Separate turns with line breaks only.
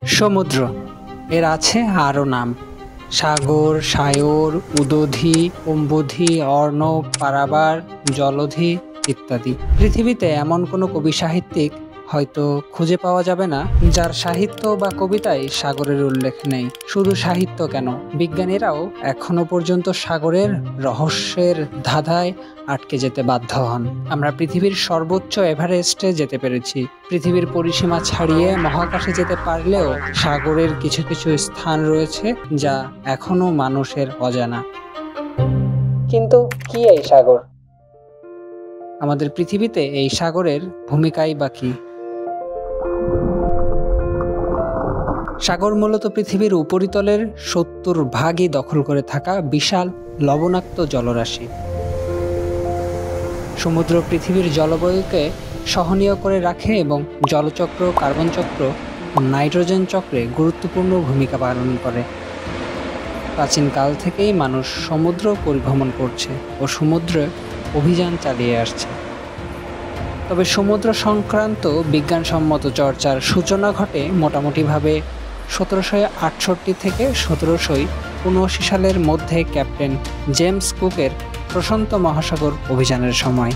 সমুদ্র এর আছে আরও নাম: সাগর, সায়র, উদধি, অম্বুধি, অর্ণব, পারাবার, জলধি ইত্যাদি। পৃথিবীতে এমন কোনো কবি সাহিত্যিক হয়তো খুঁজে পাওয়া যাবে না যার সাহিত্য বা কবিতায় সাগরের উল্লেখ নেই। শুধু সাহিত্য কেন, বিজ্ঞানীরাও এখনো পর্যন্ত সাগরের রহস্যের ধাঁধায় আটকে যেতে বাধ্য হন। আমরা পৃথিবীর সর্বোচ্চ এভারেস্টে যেতে পেরেছি, পৃথিবীর পরিসীমা ছাড়িয়ে মহাকাশে যেতে পারলেও সাগরের কিছু কিছু স্থান রয়েছে যা এখনো মানুষের অজানা। কিন্তু কি এই সাগর? আমাদের পৃথিবীতে এই সাগরের ভূমিকাই বা কি? সাগর মূলত পৃথিবীর উপরিতলের 70% দখল করে থাকা বিশাল লবণাক্ত জলরাশি। সমুদ্র পৃথিবীর জলবায়ুকে সহনীয় করে রাখে এবং জলচক্র, কার্বন চক্র ও নাইট্রোজেন চক্রে গুরুত্বপূর্ণ ভূমিকা পালন করে। প্রাচীনকাল থেকেই মানুষ সমুদ্র পরিভ্রমণ করছে ও সমুদ্রে অভিযান চালিয়ে আসছে। তবে সমুদ্র সংক্রান্ত বিজ্ঞানসম্মত চর্চার সূচনা ঘটে মোটামুটিভাবে 1768 থেকে 1779 সালের মধ্যে ক্যাপ্টেন জেমস কুকের প্রশান্ত মহাসাগর অভিযানের সময়।